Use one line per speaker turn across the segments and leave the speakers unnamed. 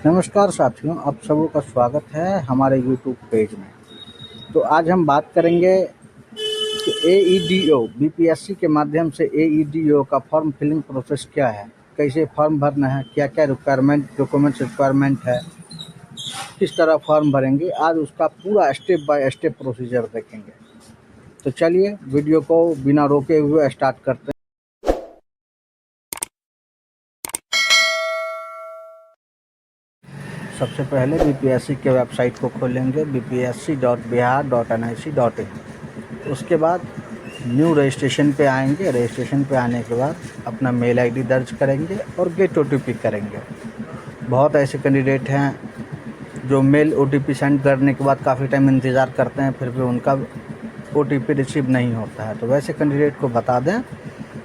नमस्कार साथियों, आप सबों का स्वागत है हमारे यूट्यूब पेज में। तो आज हम बात करेंगे कि AEDO बीपीएससी के माध्यम से AEDO का फॉर्म फिलिंग प्रोसेस क्या है, कैसे फॉर्म भरना है, क्या क्या डॉक्यूमेंट्स रिक्वायरमेंट है, किस तरह फॉर्म भरेंगे। आज उसका पूरा स्टेप बाय स्टेप प्रोसीजर देखेंगे। तो चलिए वीडियो को बिना रोके हुए स्टार्ट करते हैं। सबसे पहले बीपीएससी के वेबसाइट को खोलेंगे bpsc.bihar.nic.in। उसके बाद न्यू रजिस्ट्रेशन पे आएंगे। रजिस्ट्रेशन पे आने के बाद अपना मेल आईडी दर्ज करेंगे और गेट ओटीपी करेंगे। बहुत ऐसे कैंडिडेट हैं जो मेल ओटीपी सेंड करने के बाद काफ़ी टाइम इंतज़ार करते हैं, फिर भी उनका ओटीपी रिसीव नहीं होता है। तो वैसे कैंडिडेट को बता दें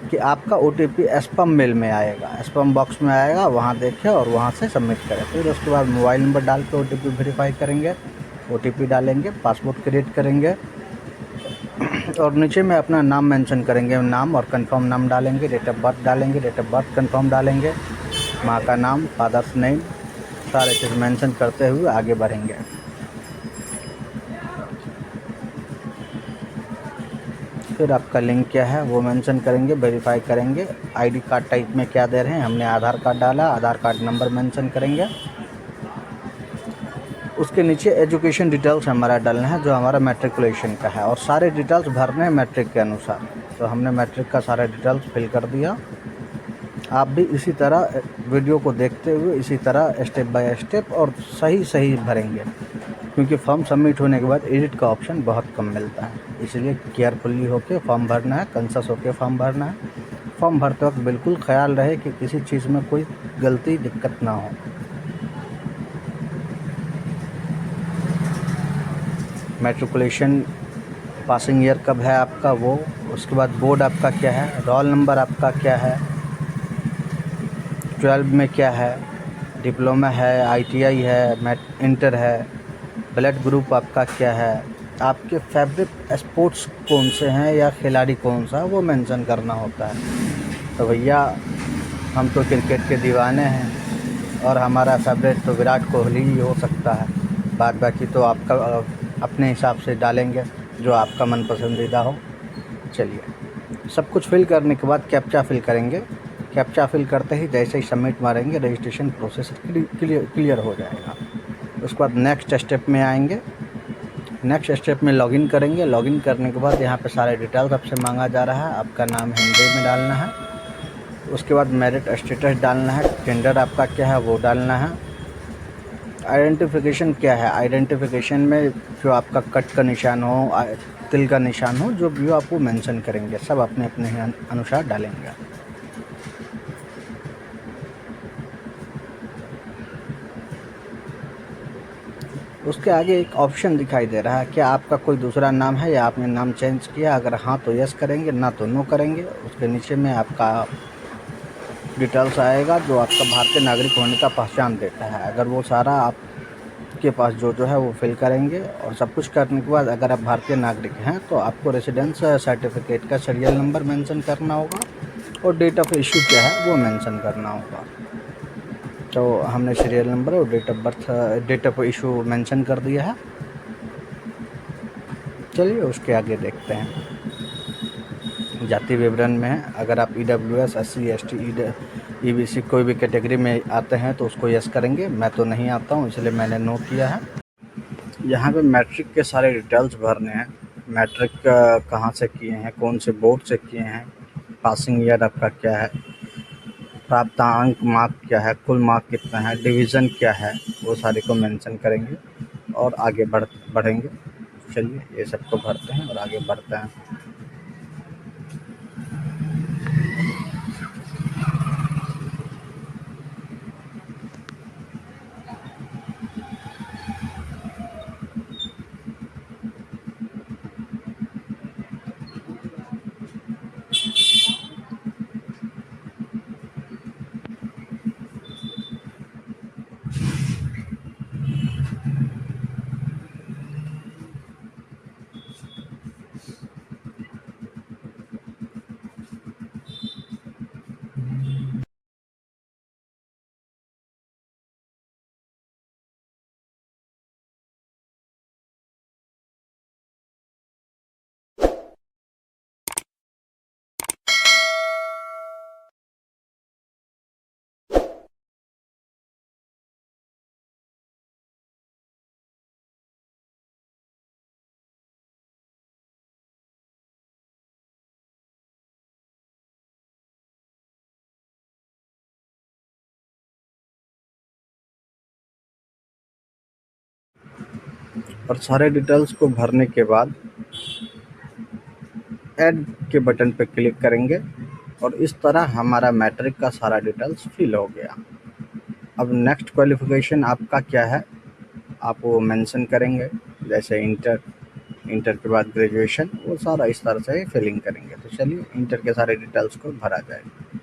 कि आपका ओटीपी स्पैम मेल में आएगा, स्पैम बॉक्स में आएगा, वहाँ देखें और वहाँ से सबमिट करें। फिर उसके बाद मोबाइल नंबर डाल के ओटीपी वेरीफाई करेंगे, ओटीपी डालेंगे, पासवर्ड क्रिएट करेंगे और नीचे में अपना नाम मेंशन करेंगे, नाम और कंफर्म नाम डालेंगे, डेट ऑफ बर्थ डालेंगे, डेट ऑफ बर्थ कंफर्म डालेंगे, माँ का नाम, फादर्स नेम, सारे चीज़ मेंशन करते हुए आगे बढ़ेंगे। फिर आपका लिंक क्या है वो मेंशन करेंगे, वेरीफाई करेंगे। आईडी कार्ड टाइप में क्या दे रहे हैं, हमने आधार कार्ड डाला, आधार कार्ड नंबर मेंशन करेंगे। उसके नीचे एजुकेशन डिटेल्स हमारा डालना है जो हमारा मैट्रिकुलेशन का है, और सारे डिटेल्स भरने हैं मैट्रिक के अनुसार। तो हमने मैट्रिक का सारा डिटेल्स फिल कर दिया। आप भी इसी तरह वीडियो को देखते हुए इसी तरह स्टेप बाय स्टेप और सही भरेंगे, क्योंकि फॉर्म सबमिट होने के बाद एडिट का ऑप्शन बहुत कम मिलता है। इसलिए केयरफुली होकर फॉर्म भरना है, कंसस होकर फॉर्म भरना है। फॉर्म भरते वक्त बिल्कुल ख्याल रहे कि किसी चीज़ में कोई गलती दिक्कत ना हो। मैट्रिकुलेशन पासिंग ईयर कब है आपका वो, उसके बाद बोर्ड आपका क्या है, रोल नंबर आपका क्या है, 12 में क्या है, डिप्लोमा है, ITI है, इंटर है, ब्लड ग्रुप आपका क्या है, आपके फेवरेट स्पोर्ट्स कौन से हैं या खिलाड़ी कौन सा, वो मेंशन करना होता है। तो भैया हम तो क्रिकेट के दीवाने हैं और हमारा फेवरेट तो विराट कोहली ही हो सकता है। बाद बाकी तो आपका अपने हिसाब से डालेंगे जो आपका मन पसंदीदा हो। चलिए, सब कुछ फिल करने के बाद कैप्चा फिल करेंगे। कैप्चा फिल करते ही जैसे ही सबमिट मारेंगे रजिस्ट्रेशन प्रोसेस क्लियर हो जाएगा। उसके बाद नेक्स्ट स्टेप में आएंगे। नेक्स्ट स्टेप में लॉगिन करेंगे। लॉगिन करने के बाद यहाँ पे सारे डिटेल्स आपसे मांगा जा रहा है। आपका नाम हिंदी में डालना है। उसके बाद मेरिट स्टेटस डालना है, टेंडर आपका क्या है वो डालना है। आइडेंटिफिकेशन क्या है, आइडेंटिफिकेशन में जो आपका कट का निशान हो, तिल का निशान हो, जो भी हो आप वो मेंशन करेंगे। सब अपने अपने अनुसार डालेंगे। उसके आगे एक ऑप्शन दिखाई दे रहा है, क्या आपका कोई दूसरा नाम है या आपने नाम चेंज किया। अगर हाँ तो यस करेंगे, ना तो नो करेंगे। उसके नीचे में आपका डिटेल्स आएगा जो आपका भारतीय नागरिक होने का पहचान देता है। अगर वो सारा आपके पास जो है वो फिल करेंगे, और सब कुछ करने के बाद अगर आप भारतीय नागरिक हैं तो आपको रेसिडेंस सर्टिफिकेट का सीरियल नंबर मेंशन करना होगा और डेट ऑफ इशू क्या है वो मेंशन करना होगा। तो हमने सीरियल नंबर और डेट ऑफ इशू मेंशन कर दिया है। चलिए उसके आगे देखते हैं। जाति विवरण में है, अगर आप EWS, SC, ST, EBC कोई भी कैटेगरी में आते हैं तो उसको यस करेंगे। मैं तो नहीं आता हूँ इसलिए मैंने नो किया है। यहाँ पे मैट्रिक के सारे डिटेल्स भरने हैं। मैट्रिक कहाँ से किए हैं, कौन से बोर्ड से किए हैं, पासिंग ईयर आपका क्या है, प्राप्त अंक मार्क क्या है, कुल मार्क कितना है, डिवीज़न क्या है, वो सारे को मेंशन करेंगे और आगे बढ़ेंगे। चलिए ये सबको भरते हैं और आगे बढ़ते हैं। और सारे डिटेल्स को भरने के बाद ऐड के बटन पर क्लिक करेंगे और इस तरह हमारा मैट्रिक का सारा डिटेल्स फिल हो गया। अब नेक्स्ट क्वालिफ़िकेशन आपका क्या है आप वो मेंशन करेंगे, जैसे इंटर के बाद ग्रेजुएशन, वो सारा इस तरह से फिलिंग करेंगे। तो चलिए इंटर के सारे डिटेल्स को भरा जाएगा।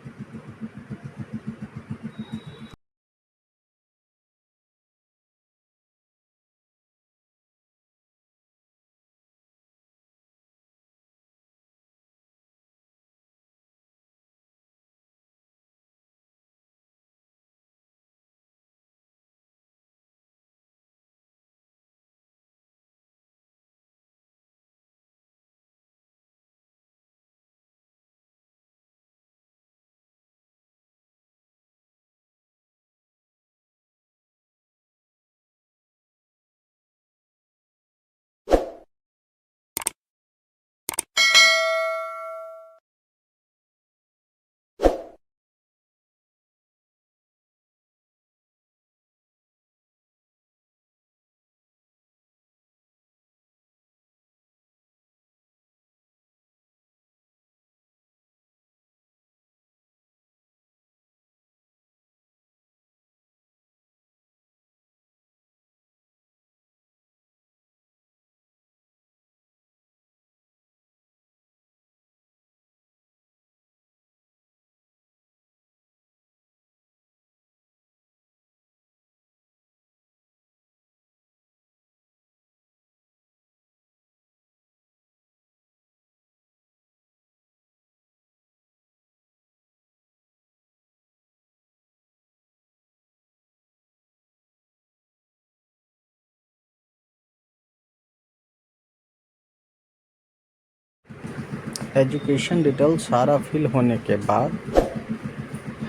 एजुकेशन डिटेल सारा फिल होने के बाद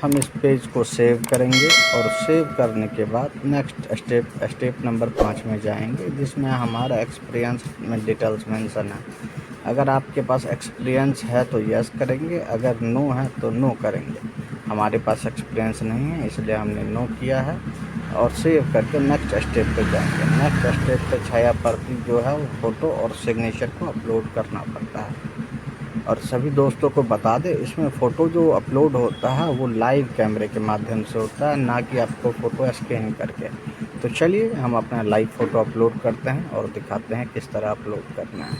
हम इस पेज को सेव करेंगे और सेव करने के बाद नेक्स्ट स्टेप नंबर 5 में जाएंगे, जिसमें हमारा एक्सपीरियंस में डिटेल्स मेंशन है। अगर आपके पास एक्सपीरियंस है तो यस करेंगे, अगर नो है तो नो करेंगे। हमारे पास एक्सपीरियंस नहीं है इसलिए हमने नो किया है और सेव करके नेक्स्ट स्टेप पे जाएंगे। नेक्स्ट स्टेप पे छाया प्रति जो है वो फ़ोटो और सिग्नेचर को अपलोड करना पड़ता है। और सभी दोस्तों को बता दें, इसमें फ़ोटो जो अपलोड होता है वो लाइव कैमरे के माध्यम से होता है, ना कि आपको फ़ोटो स्कैन करके। तो चलिए हम अपना लाइव फ़ोटो अपलोड करते हैं और दिखाते हैं किस तरह अपलोड करना है।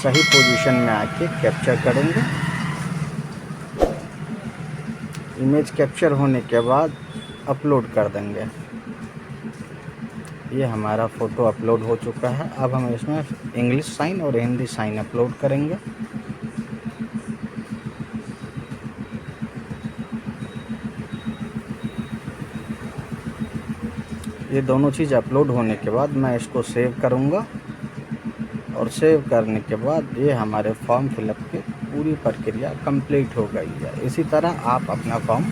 सही पोजीशन में आके कैप्चर करेंगे। इमेज कैप्चर होने के बाद अपलोड कर देंगे। ये हमारा फ़ोटो अपलोड हो चुका है। अब हम इसमें इंग्लिश साइन और हिंदी साइन अपलोड करेंगे। ये दोनों चीज़ अपलोड होने के बाद मैं इसको सेव करूँगा और सेव करने के बाद ये हमारे फॉर्म फिलअप की पूरी प्रक्रिया कंप्लीट हो गई है। इसी तरह आप अपना फॉर्म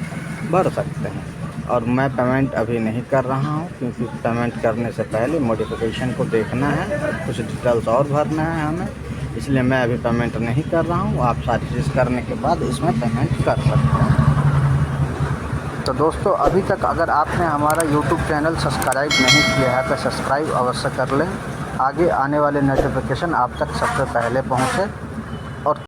भर सकते हैं। और मैं पेमेंट अभी नहीं कर रहा हूं, क्योंकि पेमेंट करने से पहले मॉडिफिकेशन को देखना है, कुछ डिटेल्स और भरना है हमें, इसलिए मैं अभी पेमेंट नहीं कर रहा हूं। आप सारी चीज़ करने के बाद इसमें पेमेंट कर सकते हैं। तो दोस्तों, अभी तक अगर आपने हमारा YouTube चैनल सब्सक्राइब नहीं किया है तो सब्सक्राइब अवश्य कर लें, आगे आने वाले नोटिफिकेशन आप तक सबसे पहले पहुँचे।